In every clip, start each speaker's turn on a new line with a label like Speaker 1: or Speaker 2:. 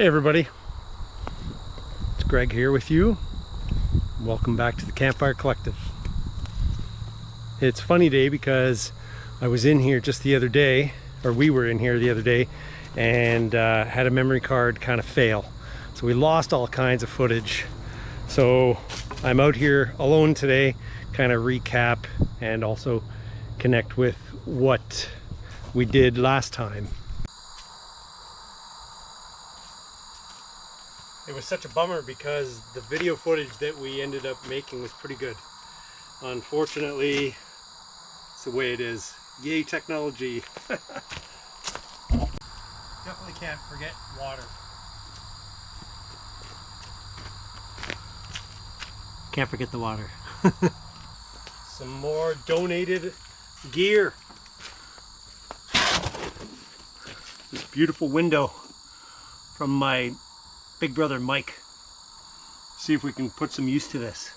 Speaker 1: Hey everybody, it's Greg here with you. Welcome back to the Campfire Collective. It's a funny day because I was in here just the other day, or we were in here the other day, and had a memory card kind of fail. So we lost all kinds of footage. So I'm out here alone today, kind of recap and also connect with what we did last time. It was such a bummer because the video footage that we ended up making was pretty good. Unfortunately, it's the way it is. Yay, technology. Definitely can't forget water. Can't forget the water. Some more donated gear. This beautiful window from my big brother Mike. See if we can put some use to this.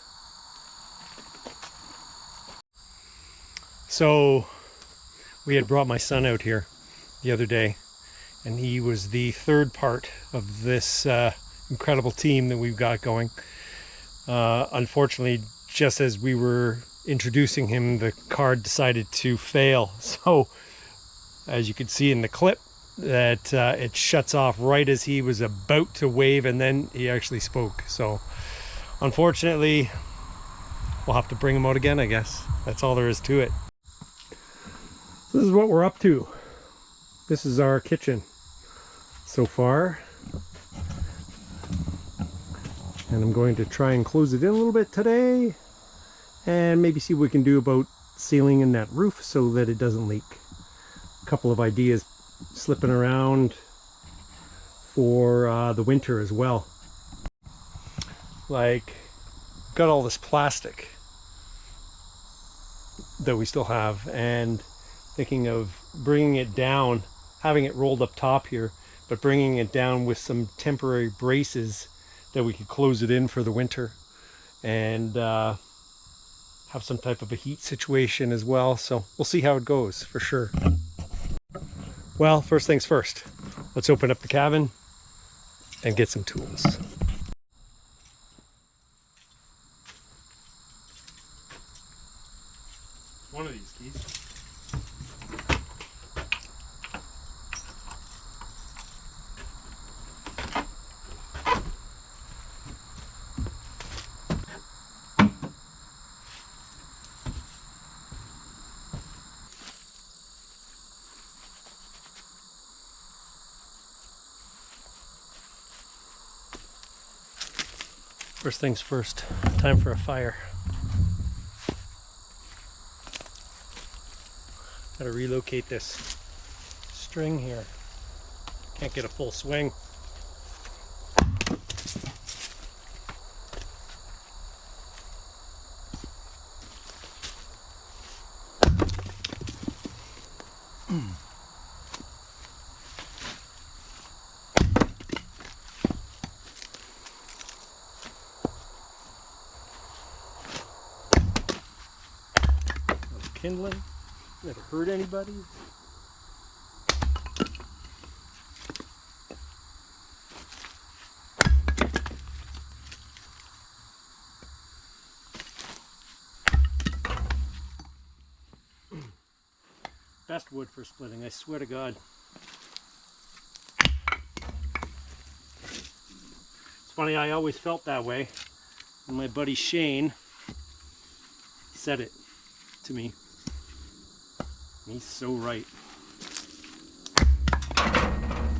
Speaker 1: So we had brought my son out here the other day, and he was the third part of this incredible team that we've got going. Unfortunately, just as we were introducing him, the card decided to fail. So as you can see in the clip, that it shuts off right as he was about to wave, and then he actually spoke. So unfortunately, we'll have to bring him out again, I guess. That's all there is to it. This is what we're up to. This is our kitchen so far, and I'm going to try and close it in a little bit today and maybe see what we can do about sealing in that roof so that it doesn't leak. A couple of ideas slipping around for the winter as well. Like, got all this plastic that we still have, and thinking of bringing it down, having it rolled up top here, but bringing it down with some temporary braces that we could close it in for the winter and have some type of a heat situation as well. So we'll see how it goes for sure. Well, first things first, let's open up the cabin and get some tools. One of these keys. First things first, time for a fire. Gotta relocate this string here. Can't get a full swing. Kindling, never hurt anybody. Best wood for splitting, I swear to God. It's funny, I always felt that way, and my buddy Shane said it to me. He's so right.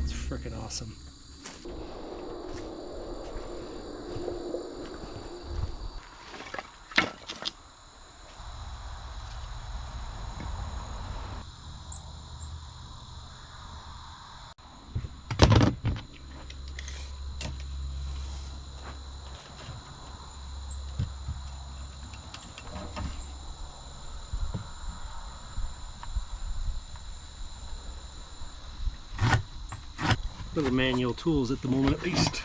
Speaker 1: It's freaking awesome. Little manual tools at the moment, at least.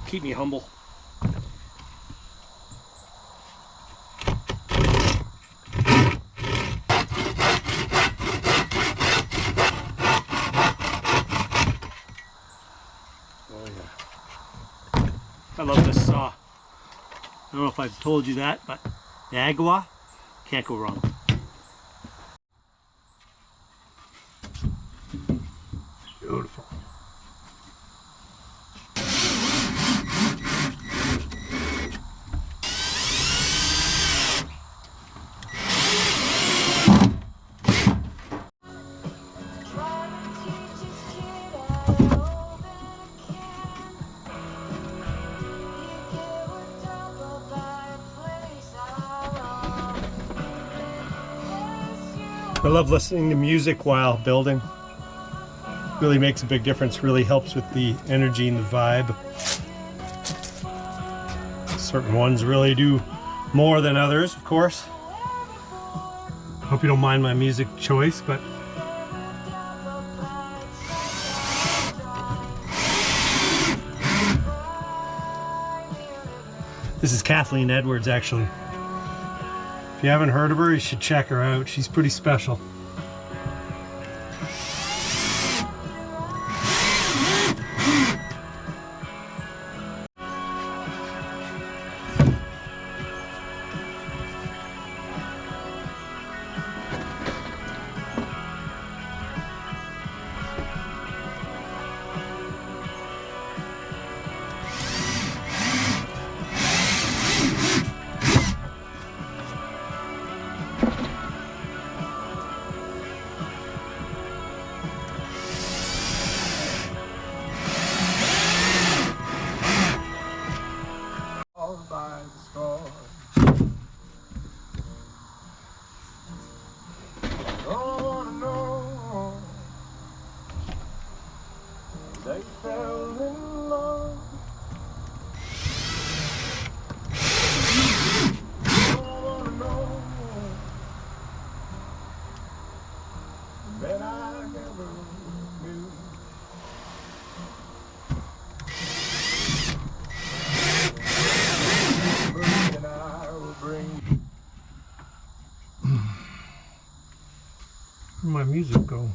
Speaker 1: Keep me humble. Oh yeah. I love this saw. I don't know if I've told you that, but the agua, can't go wrong. Beautiful. I love listening to music while building. Really makes a big difference, really helps with the energy and the vibe. Certain ones really do more than others, of course. Hope you don't mind my music choice, but this is Kathleen Edwards, actually. If you haven't heard of her, you should check her out. She's pretty special. They fell in love. Don't wanna know that I never knew. And I will bring. Where'd my music go?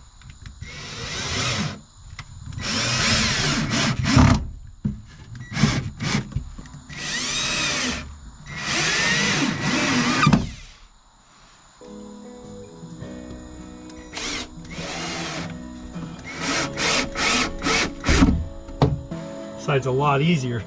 Speaker 1: Side's a lot easier.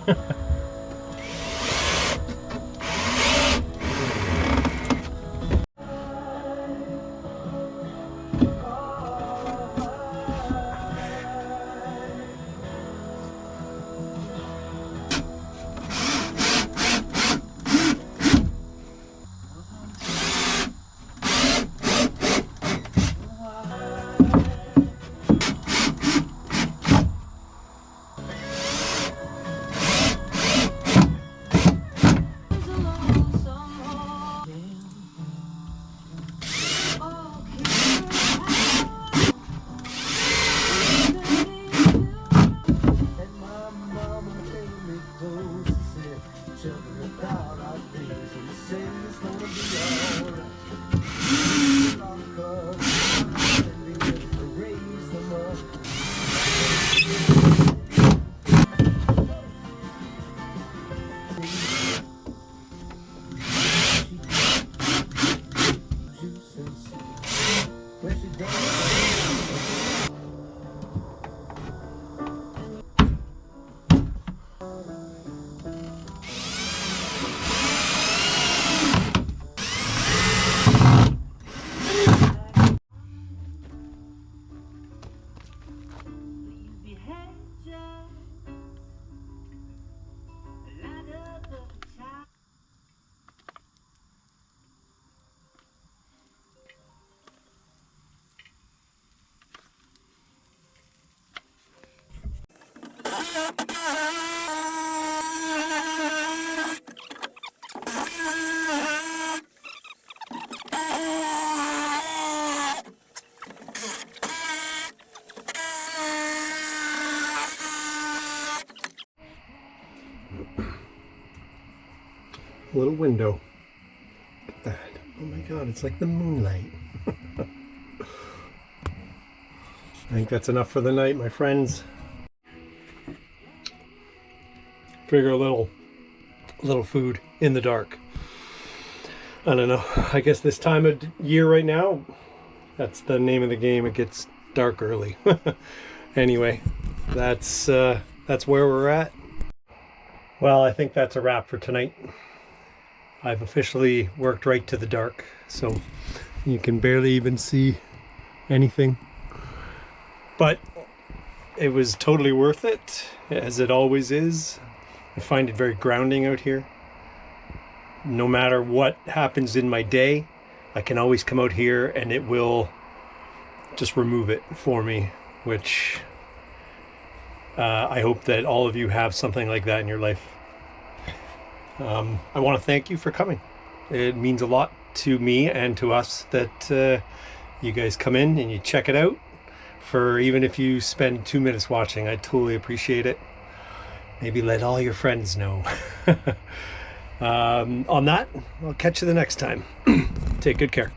Speaker 1: Little window. Look at that. Oh my god, it's like the moonlight. I think that's enough for the night, my friends. figure a little food in the dark. I don't know. I guess this time of year right now, that's the name of the game. It gets dark early. Anyway, that's where we're at. Well, I think that's a wrap for tonight. I've officially worked right to the dark, so you can barely even see anything. But it was totally worth it, as it always is. I find it very grounding out here. No matter what happens in my day, I can always come out here and it will just remove it for me, which I hope that all of you have something like that in your life. I want to thank you for coming. It means a lot to me and to us that you guys come in and you check it out. For even if you spend 2 minutes watching, I totally appreciate it. Maybe let all your friends know. On that, I'll catch you the next time. Take good care.